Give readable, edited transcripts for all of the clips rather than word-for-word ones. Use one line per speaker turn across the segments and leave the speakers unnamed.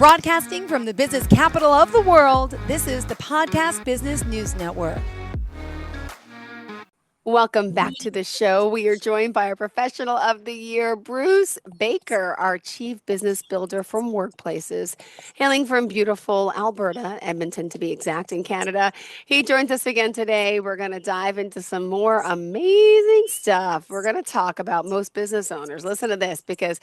Broadcasting from the business capital of the world, this is the Podcast Business News Network. Welcome back to the show. We are joined by our Professional of the Year, Bruce Baker, our Chief Business Builder from Workplaces, hailing from beautiful Alberta, Edmonton to be exact, in Canada. He joins us again today. We're going to dive into some more amazing stuff. We're going to talk about most business owners. Listen to this, because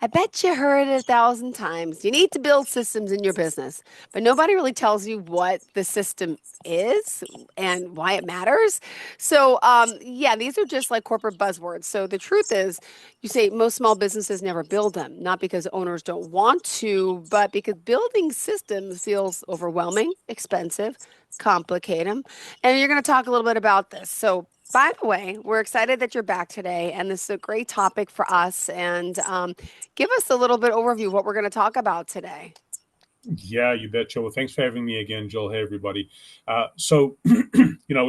I bet you heard it 1,000 times. You need to build systems in your business, but nobody really tells you what the system is and why it matters. So, yeah, these are just like corporate buzzwords. So the truth is, you say most small businesses never build them, not because owners don't want to, but because building systems feels overwhelming, expensive, complicated. And you're going to talk a little bit about this. So, by the way, we're excited that you're back today, and this is a great topic for us. And give us a little bit overview of what we're going to talk about today.
Yeah, you betcha. Well, thanks for having me again, Jill. Hey, everybody. So, I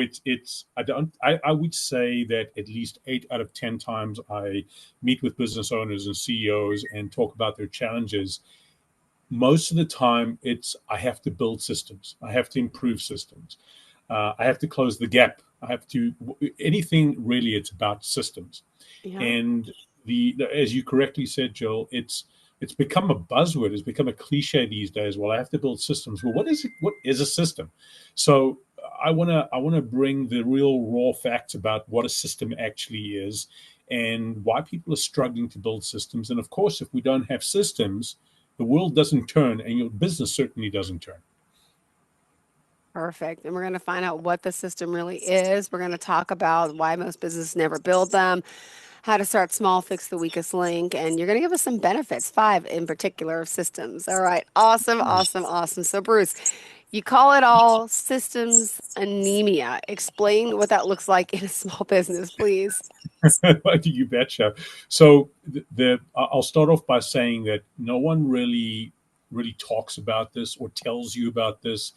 would say that at least 8 out of 10 times I meet with business owners and CEOs and talk about their challenges. Most of the time, I have to build systems. I have to improve systems. I have to close the gap. Anything really, it's about systems.
Yeah.
And as you correctly said, Jill, it's become a buzzword. It's become a cliche these days. Well, I have to build systems. Well, what is it? What is a system? So I wanna bring the real raw facts about what a system actually is and why people are struggling to build systems. And of course, if we don't have systems, the world doesn't turn, and your business certainly doesn't turn.
Perfect. And we're going to find out what the system really is. We're going to talk about why most businesses never build them, how to start small, fix the weakest link, and you're going to give us some benefits, 5 in particular, of systems. All right. Awesome, awesome, awesome. So, Bruce, you call it all systems anemia. Explain what that looks like in a small business, please.
You betcha. So I'll start off by saying that no one really talks about this or tells you about this.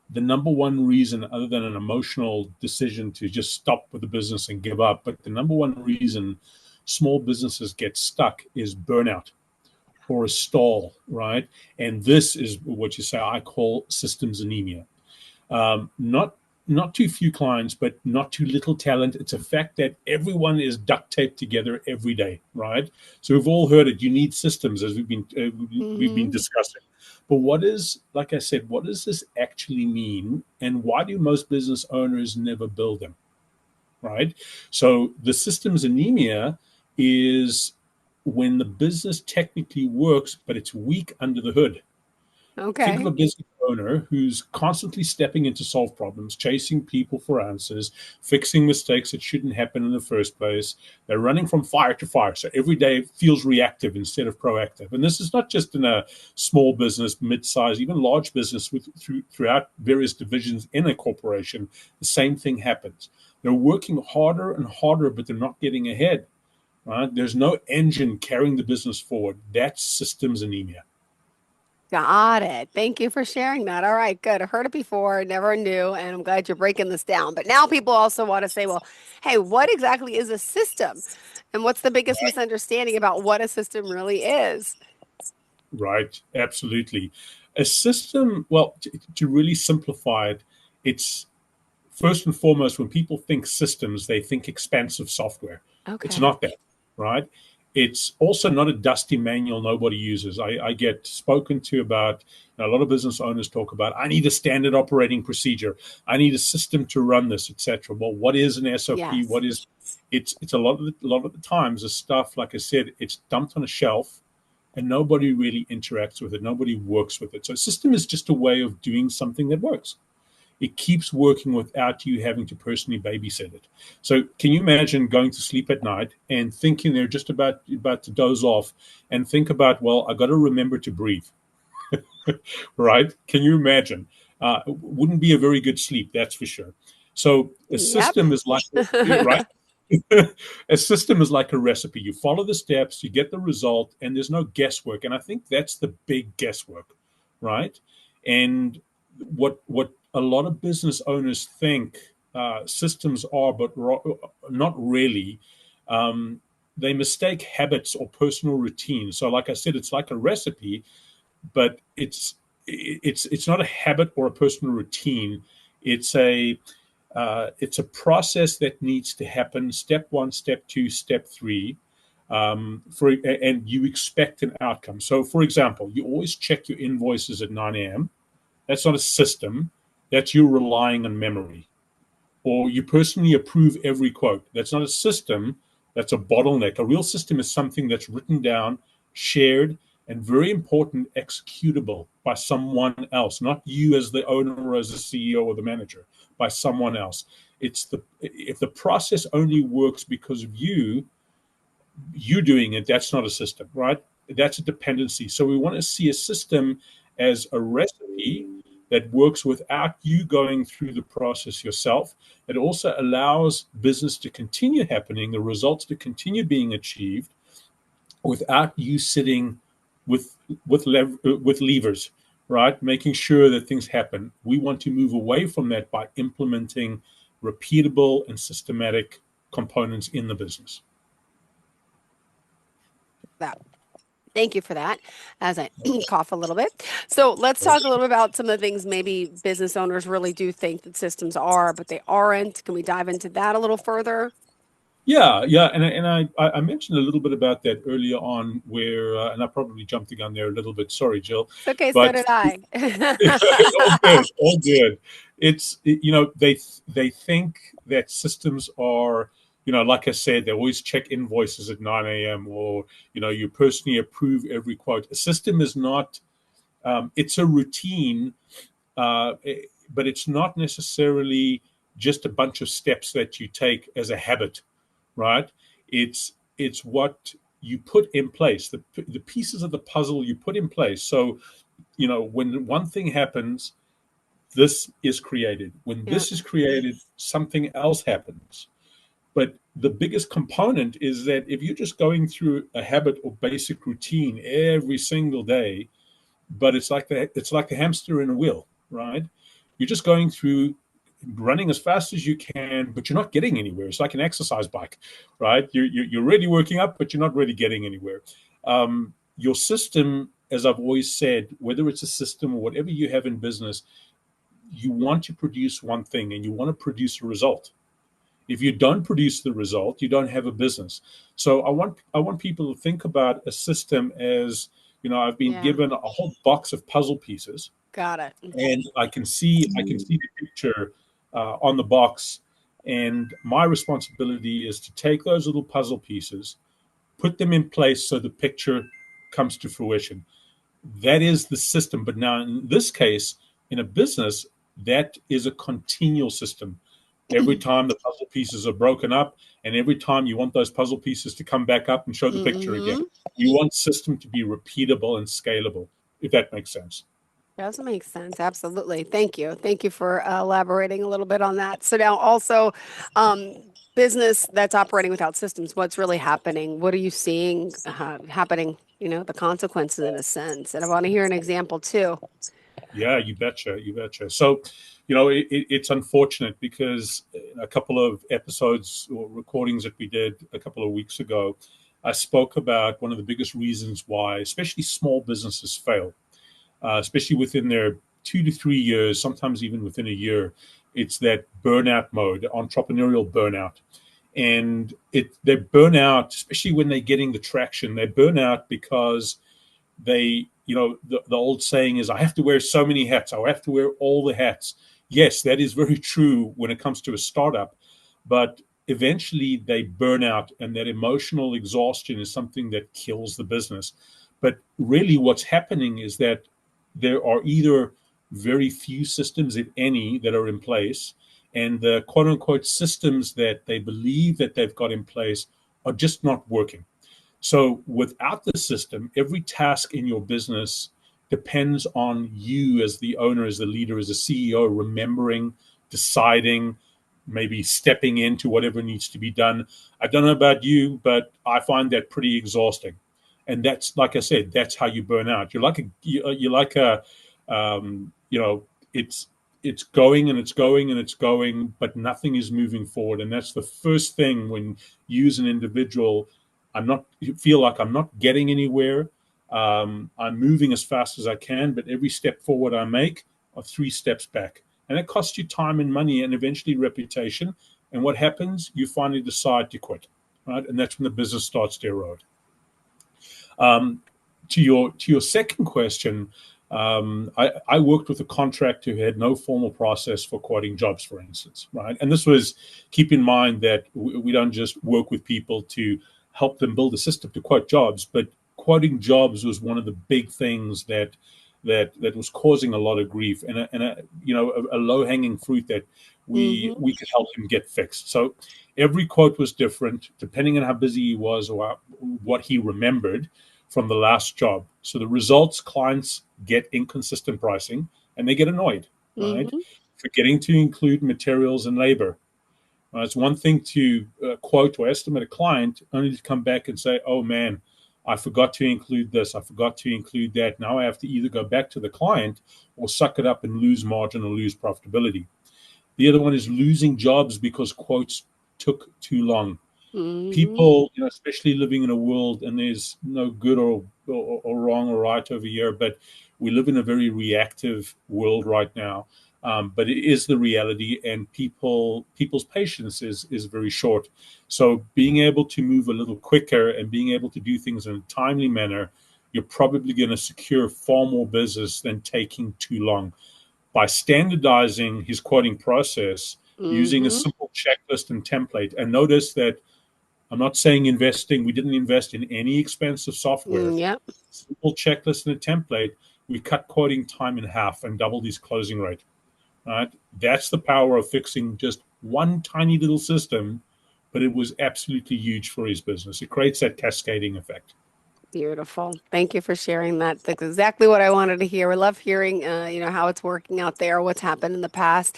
The number one reason, other than an emotional decision to just stop with the business and give up, but the number one reason small businesses get stuck is burnout or a stall, right? And this is what I call systems anemia. Not too few clients, but not too little talent. It's a fact that everyone is duct taped together every day, right? So we've all heard it. You need systems, as we've been discussing. But like I said, what does this actually mean? And why do most business owners never build them, right? So the systems anemia is when the business technically works, but it's weak under the hood.
Okay.
Think of a business owner who's constantly stepping in to solve problems, chasing people for answers, fixing mistakes that shouldn't happen in the first place. They're running from fire to fire. So every day feels reactive instead of proactive. And this is not just in a small business, mid-size, even large business throughout various divisions in a corporation. The same thing happens. They're working harder and harder, but they're not getting ahead. Right? There's no engine carrying the business forward. That's systems anemia.
Got it. Thank you for sharing that. All right, good. I've heard it before, never knew, and I'm glad you're breaking this down. But now people also want to say, well, hey, what exactly is a system? And what's the biggest misunderstanding about what a system really is?
Right, absolutely. A system, well, to really simplify it, it's first and foremost, when people think systems, they think expansive software.
Okay.
It's not that, right? It's also not a dusty manual nobody uses. I get spoken to about, a lot of business owners talk about, I need a standard operating procedure. I need a system to run this, etc. Well, what is an SOP?
Yes.
What is, it's a lot of the times, the stuff, like I said, it's dumped on a shelf and nobody really interacts with it. Nobody works with it. So a system is just a way of doing something that works. It keeps working without you having to personally babysit it. So can you imagine going to sleep at night and thinking they're just about to doze off and think about, well, I got to remember to breathe, right? Can you imagine? Wouldn't be a very good sleep, that's for sure. So a system is like, right? A system is like a recipe. You follow the steps, you get the result, and there's no guesswork. And I think that's the big guesswork, right? And what a lot of business owners think systems are, but not really. They mistake habits or personal routines. So like I said, it's like a recipe, but it's not a habit or a personal routine. It's a it's a process that needs to happen. Step one, step two, step three. And you expect an outcome. So, for example, you always check your invoices at 9 a.m. That's not a system. That's you relying on memory. Or you personally approve every quote. That's not a system. That's a bottleneck. A real system is something that's written down, shared, and very important, executable by someone else, not you as the owner or as the CEO or the manager, by someone else. It's the if the process only works because of you doing it, that's not a system, right? That's a dependency. So we want to see a system as a recipe that works without you going through the process yourself. It also allows business to continue happening, the results to continue being achieved without you sitting with with levers, right? Making sure that things happen. We want to move away from that by implementing repeatable and systematic components in the business.
That. Thank you for that as I cough a little bit. So let's talk a little bit about some of the things maybe business owners really do think that systems are, but they aren't. Can we dive into that a little further?
Yeah, and I mentioned a little bit about that earlier on, where and I probably jumped the gun there a little bit. Sorry, Jill,
It's okay, so
but
did I.
all good, all good. It's they think that systems are, like I said, they always check invoices at 9 a.m. or you personally approve every quote. A system is not. It's a routine, uh, but it's not necessarily just a bunch of steps that you take as a habit, right? It's what you put in place, the pieces of the puzzle you put in place. So when one thing happens, this is created. When
Yeah.
this is created, something else happens. But the biggest component is that if you're just going through a habit or basic routine every single day, but it's like the hamster in a wheel, right? You're just going through running as fast as you can, but you're not getting anywhere. It's like an exercise bike, right? You're really working up, but you're not really getting anywhere. Your system, as I've always said, whether it's a system or whatever you have in business, you want to produce one thing and you want to produce a result. If you don't produce the result, you don't have a business. So I want people to think about a system as, I've been
Yeah.
given a whole box of puzzle pieces,
Got it.
and I can see the picture on the box, and my responsibility is to take those little puzzle pieces, put them in place so the picture comes to fruition. That is the system. But now, in this case, in a business, that is a continual system. Every time the puzzle pieces are broken up, and every time you want those puzzle pieces to come back up and show the picture again,
Mm-hmm.
you want system to be repeatable and scalable, if that makes sense.
Does make sense. Absolutely. Thank you. Thank you for elaborating a little bit on that. So now also, um, business that's operating without systems, what's really happening? What are you seeing happening? The consequences in a sense. And I want to hear an example too.
Yeah, you betcha, you betcha. So, it's unfortunate because a couple of episodes or recordings that we did a couple of weeks ago, I spoke about one of the biggest reasons why, especially small businesses, fail, especially within their 2 to 3 years, sometimes even within a year. It's that burnout mode, entrepreneurial burnout, and they burn out, especially when they're getting the traction. They burn out because the old saying is, I have to wear so many hats. I have to wear all the hats. Yes, that is very true when it comes to a startup, but eventually they burn out, and that emotional exhaustion is something that kills the business. But really, what's happening is that there are either very few systems, if any, that are in place, and the quote unquote systems that they believe that they've got in place are just not working. So without the system, every task in your business depends on you as the owner, as the leader, as the CEO, remembering, deciding, maybe stepping into whatever needs to be done. I don't know about you, but I find that pretty exhausting. And that's, like I said, that's how you burn out. You're like a, it's going and it's going and it's going, but nothing is moving forward. And that's the first thing when you as an individual, I'm not feel like I'm not getting anywhere. I'm moving as fast as I can, but every step forward I make are 3 steps back. And it costs you time and money and eventually reputation. And what happens? You finally decide to quit, right? And that's when the business starts to erode. Um, to your second question, I worked with a contractor who had no formal process for quoting jobs, for instance, right? And this was, keep in mind that we don't just work with people to help them build a system to quote jobs, but quoting jobs was one of the big things that was causing a lot of grief, and a low hanging fruit that
Mm-hmm.
we could help him get fixed. So every quote was different depending on how busy he was or what he remembered from the last job. So the results, clients get inconsistent pricing and they get annoyed, right?
Mm-hmm.
Forgetting to include materials and labor. It's one thing to quote or estimate a client only to come back and say, oh man, I forgot to include this, I forgot to include that. Now I have to either go back to the client or suck it up and lose margin or lose profitability. The other one is losing jobs because quotes took too long.
Mm-hmm.
People, especially living in a world, and there's no good or wrong or right over here, but we live in a very reactive world right now. But it is the reality, and people's patience is very short. So being able to move a little quicker and being able to do things in a timely manner, you're probably going to secure far more business than taking too long. By standardizing his quoting process, using a
Mm-hmm.
simple checklist and template, and notice that I'm not saying investing. We didn't invest in any expensive software.
Mm, yep.
Simple checklist and a template. We cut quoting time in half and doubled his closing rate. Right? That's the power of fixing just one tiny little system, but it was absolutely huge for his business. It creates that cascading effect.
Beautiful. Thank you for sharing that. That's exactly what I wanted to hear. We love hearing, how it's working out there, what's happened in the past.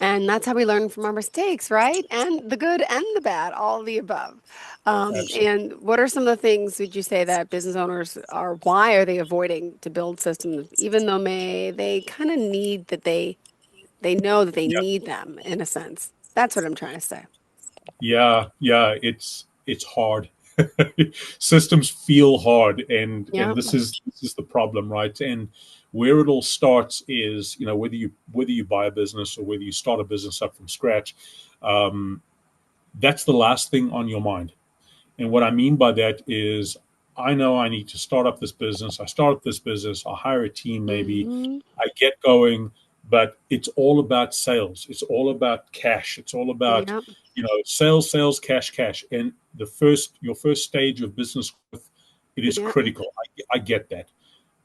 And that's how we learn from our mistakes, right? And the good and the bad, all of the above.
Absolutely.
And what are some of the things would you say that business owners are, why are they avoiding to build systems, even though they kind of need that they know that they
Yeah,
need them in a sense. That's what I'm trying to say.
yeah. It's hard. Systems feel hard, and
Yeah.
this is the problem, right? And where it all starts is, whether you buy a business or whether you start a business up from scratch. Um, that's the last thing on your mind. And what I mean by that is, I know I need to start up this business. I start up this business. I hire a team, maybe.
Hmm.
I get going, but it's all about sales. It's all about cash. It's all about,
Yeah.
sales, sales, cash, cash. And your first stage of business growth, it is
Yeah.
critical. I get that.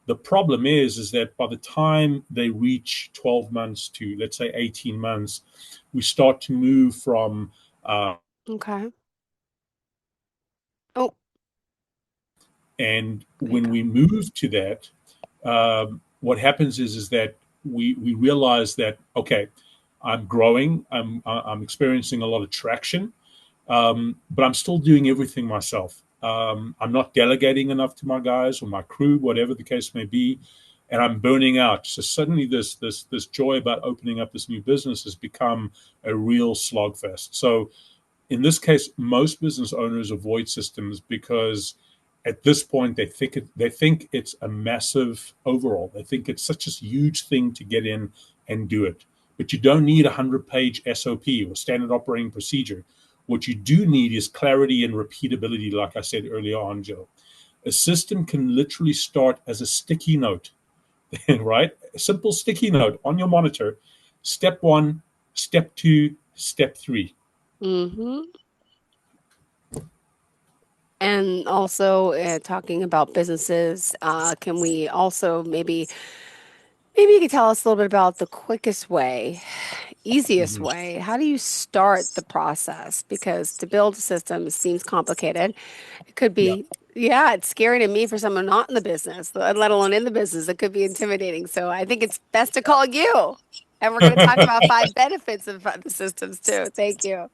The problem is that by the time they reach 12 months to, let's say, 18 months, we start to move from
Okay. Oh,
and
there you
when
go.
we move to that, what happens is that we realize that, okay, I'm growing, I'm experiencing a lot of traction, but I'm still doing everything myself. I'm not delegating enough to my guys or my crew, whatever the case may be, and I'm burning out. So suddenly, this joy about opening up this new business has become a real slogfest. So in this case, most business owners avoid systems because at this point they think it's a massive overhaul. They think it's such a huge thing to get in and do it. But you don't need a 100-page SOP or standard operating procedure. What you do need is clarity and repeatability, like I said earlier on, Joe. A system can literally start as a sticky note, right? A simple sticky note on your monitor. Step one, step two, step three.
Hmm. And also, talking about businesses, can we also maybe you could tell us a little bit about the quickest way, easiest
Mhm.
way. How do you start the process? Because to build a system seems complicated. It could
Yeah.
be, yeah, it's scary to me for someone not in the business, let alone in the business. It could be intimidating. So I think it's best to call you. And we're going to talk about 5 benefits of the systems too. Thank you.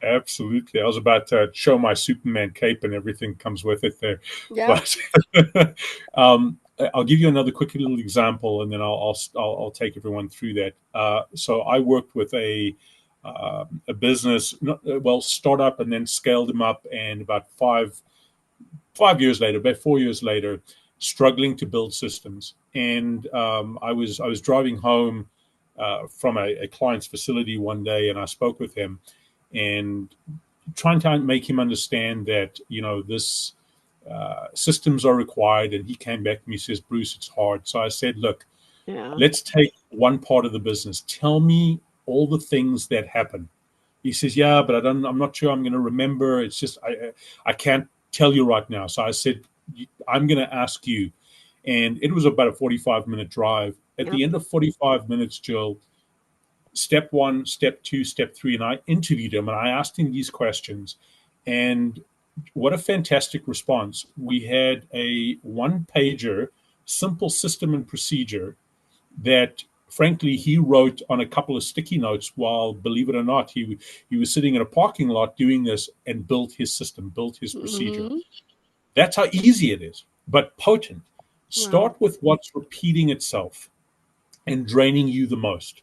Absolutely. I was about to show my Superman cape and everything comes with it there.
Yep.
But I'll give you another quick little example and then I'll take everyone through that. So I worked with a business, well, startup and then scaled them up. And about 5 years later, about 4 years later, struggling to build systems. And I was driving home from a client's facility one day, and I spoke with him and trying to make him understand that this systems are required. And he came back to me and says, Bruce, it's hard. So I said, look,
Yeah.
let's take one part of the business. Tell me all the things that happen. He says, yeah, but I'm not sure I'm going to remember. It's just I can't tell you right now. So I said, I'm going to ask you. And it was about a 45-minute drive. At
Yep.
the end of 45 minutes, Jill, step one, step two, step three, and I interviewed him and I asked him these questions. And what a fantastic response. We had a one pager, simple system and procedure that frankly he wrote on a couple of sticky notes while, believe it or not, he was sitting in a parking lot doing this and built his system, built his procedure.
Mm-hmm.
That's how easy it is, but potent.
Wow.
Start with what's repeating itself and draining you the most.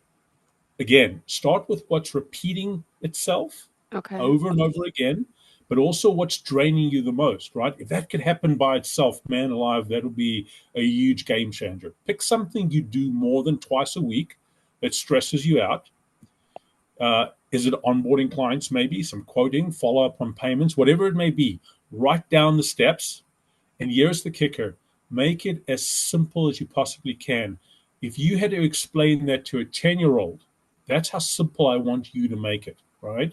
Again, start with what's repeating itself
Okay.
over and over again, but also what's draining you the most, right? If that could happen by itself, man alive, that'll be a huge game changer. Pick something you do more than twice a week that stresses you out. Is it onboarding clients, maybe some quoting, follow up on payments, whatever it may be? Write down the steps. And here's the kicker, make it as simple as you possibly can. If you had to explain that to a 10-year-old, that's how simple I want you to make it, right?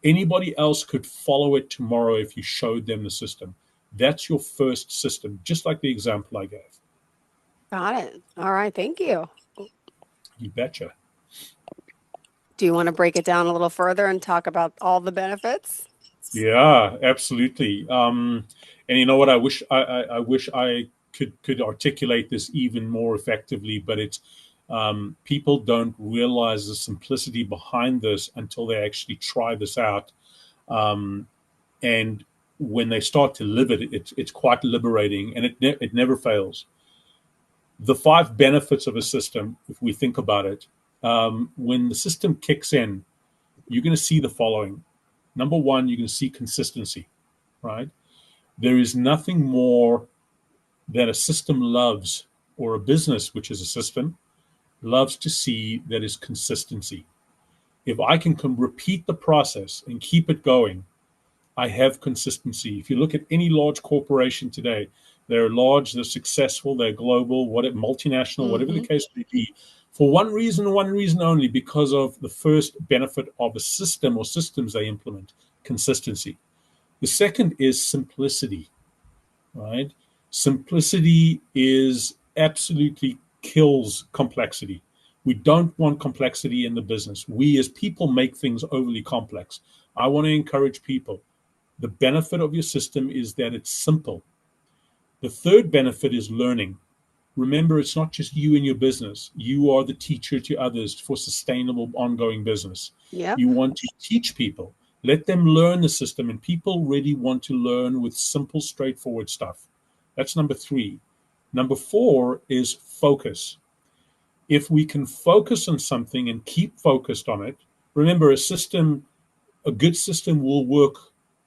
Anybody else could follow it tomorrow if you showed them the system. That's your first system, just like the example I gave.
Got it. All right. Thank you.
You betcha.
Do you want to break it down a little further and talk about all the benefits?
Yeah, absolutely. And you know what? I wish I could articulate this even more effectively, but it's people don't realize the simplicity behind this until they actually try this out. Um, and when they start to live it, it's quite liberating, and it never fails. The five benefits of a system, if we think about it, when the system kicks in, you're going to see the following. Number one, you're going to see consistency, right? There is nothing more that a system loves, or a business, which is a system, loves to see, that is consistency. If I can repeat the process and keep it going, I have consistency. If you look at any large corporation today, they're large, they're successful, they're global, multinational, whatever the
Mm-hmm.
case may be, for one reason only, because of the first benefit of a system or systems they implement, consistency. The second is simplicity, right? Simplicity is absolutely kills complexity. We don't want complexity in the business. We as people make things overly complex. I want to encourage people. The benefit of your system is that it's simple. The third benefit is learning. Remember, it's not just you and your business. You are the teacher to others for sustainable, ongoing business.
Yep.
You want to teach people. Let them learn the system, and people really want to learn with simple, straightforward stuff. That's number three. Number four is focus. If we can focus on something and keep focused on it, remember, a good system will work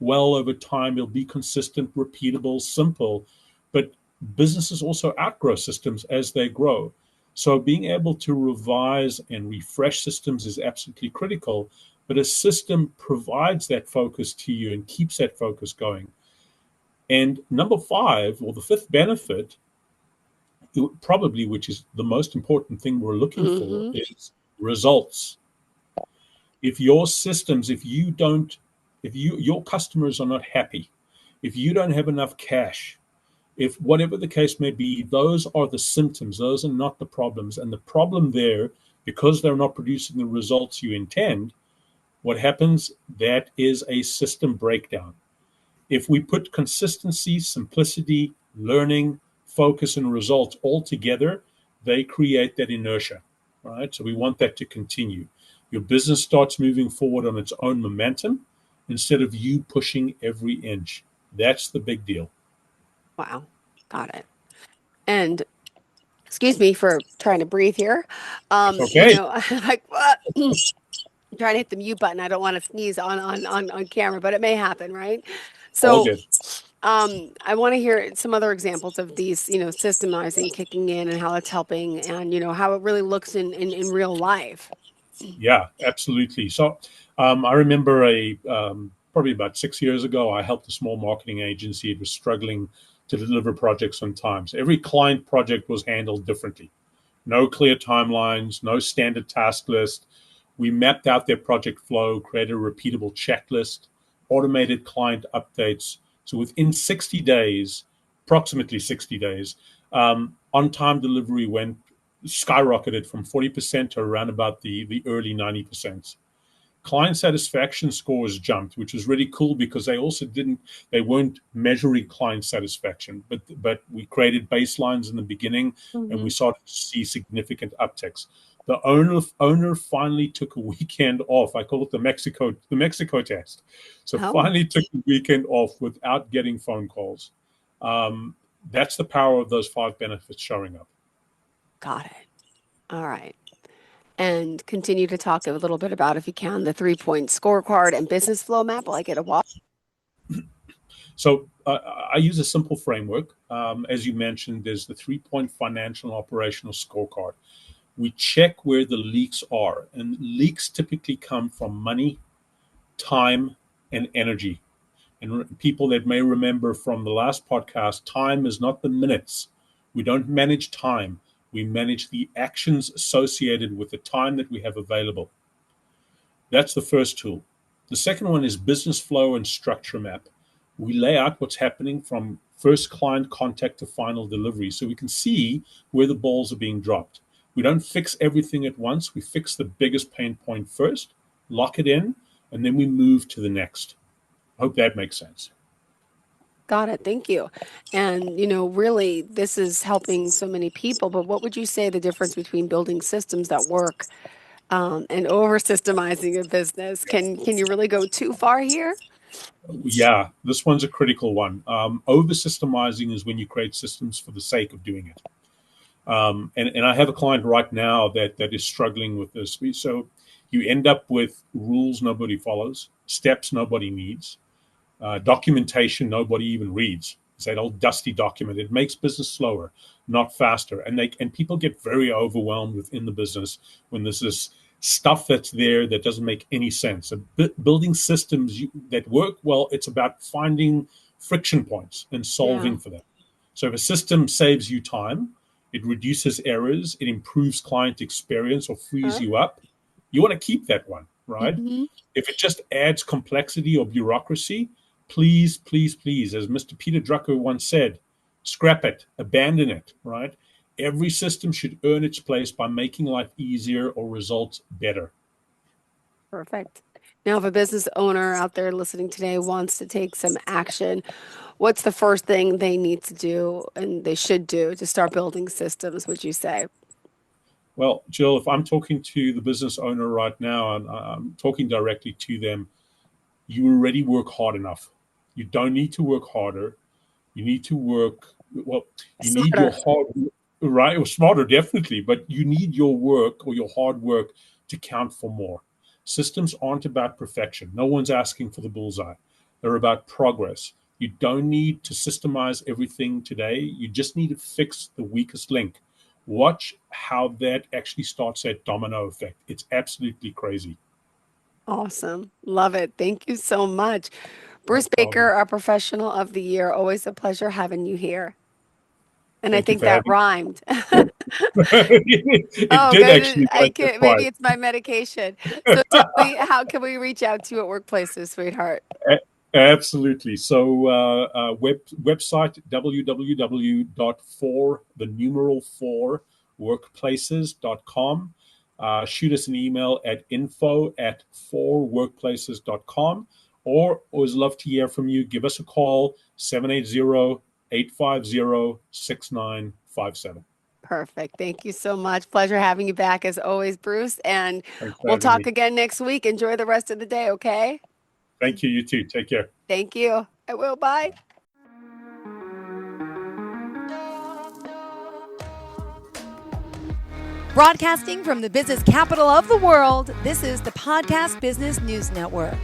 well over time. It'll be consistent, repeatable, simple. But businesses also outgrow systems as they grow. So being able to revise and refresh systems is absolutely critical. But a system provides that focus to you and keeps that focus going. And number five, or the fifth benefit, probably, which is the most important thing we're looking for,
Mm-hmm.
is results. If your systems, if you don't, if your customers are not happy, if you don't have enough cash, if whatever the case may be, those are the symptoms, those are not the problems. And the problem there, because they're not producing the results you intend, what happens, that is a system breakdown. If we put consistency, simplicity, learning, focus, and results all together, they create that inertia, right? So we want that to continue. Your business starts moving forward on its own momentum instead of you pushing every inch. That's the big deal.
Wow. Got it. And excuse me for trying to breathe here.
Okay,
Like I'm trying to hit the mute button. I don't want to sneeze on camera, but it may happen, right?
all
So,
good.
I want to hear some other examples of these, systemizing kicking in and how it's helping and, how it really looks in real life.
Yeah, absolutely. So I remember probably about 6 years ago, I helped a small marketing agency. It was struggling to deliver projects on time. So every client project was handled differently. No clear timelines, no standard task list. We mapped out their project flow, created a repeatable checklist, automated client updates. So within 60 days, approximately 60 days, on time delivery went skyrocketed from 40% to around about the early 90%. Client satisfaction scores jumped, which was really cool because they weren't measuring client satisfaction, but we created baselines in the beginning and we
Hmm.
started to see significant upticks. The owner finally took a weekend off. I call it the Mexico test. So
Oh,
finally took the weekend off without getting phone calls. Um, that's the power of those 5 benefits showing up.
got it. All right. And continue to talk a little bit about, if you can, the 3-point scorecard and business flow map. Like it a walk.
So I use a simple framework. As you mentioned, there's the 3-point financial and operational scorecard. We check where the leaks are, and leaks typically come from money, time, and energy. And people that may remember from the last podcast, time is not the minutes. We don't manage time. We manage the actions associated with the time that we have available. That's the first tool. The second one is business flow and structure map. We lay out what's happening from first client contact to final delivery so we can see where the balls are being dropped. We don't fix everything at once. We fix the biggest pain point first, lock it in, and then we move to the next. I hope that makes sense.
Got it. Thank you. And, really, this is helping so many people. But what would you say the difference between building systems that work and over systemizing a business? Can you really go too far here?
Yeah, this one's a critical one. Over systemizing is when you create systems for the sake of doing it. And I have a client right now that is struggling with this. So you end up with rules nobody follows, steps nobody needs, documentation nobody even reads. It's that old dusty document. It makes business slower, not faster. And people get very overwhelmed within the business when there's this stuff that's there that doesn't make any sense. So building systems that work well, it's about finding friction points and
Yeah.
solving for them. So if a system saves you time, it reduces errors, it improves client experience or frees
Huh?
you up, you want to keep that one, right?
Hmm.
If it just adds complexity or bureaucracy, please, please, please, as Mr. Peter Drucker once said, scrap it, abandon it, right? Every system should earn its place by making life easier or results better.
Perfect. Now, if a business owner out there listening today wants to take some action, what's the first thing they need to do and they should do to start building systems, would you say?
Well, Jill, if I'm talking to the business owner right now and I'm talking directly to them, you already work hard enough. You don't need to work harder. You need to work, well, you need your
Smarter.
hard, right? Or smarter, definitely, but you need your work or your hard work to count for more. Systems aren't about perfection. No one's asking for the bullseye. They're about progress. You don't need to systemize everything today. You just need to fix the weakest link. Watch how that actually starts that domino effect. It's absolutely crazy.
Awesome. Love it. Thank you so much.
No
Bruce Baker,
problem.
our professional of the year. Always a pleasure having you here. And I
Thank you
think
for
that
having
rhymed.
me. It
Oh,
did
good.
actually
I
like that
can maybe
twice.
it's my medication. So tell me, how can we reach out to you at workplaces, sweetheart?
Absolutely. So, website www.4 the numeral 4 workplaces.com. Shoot us an email at info@4workplaces.com, or always love to hear from you. Give us a call, 780-850-6957.
Perfect. Thank you so much. Pleasure having you back as always, Bruce. And
Thanks for
we'll
having
talk
me.
again next week. Enjoy the rest of the day, okay?
Thank you. You too. Take care.
Thank you. I will. Bye.
Broadcasting from the business capital of the world, this is the Podcast Business News Network.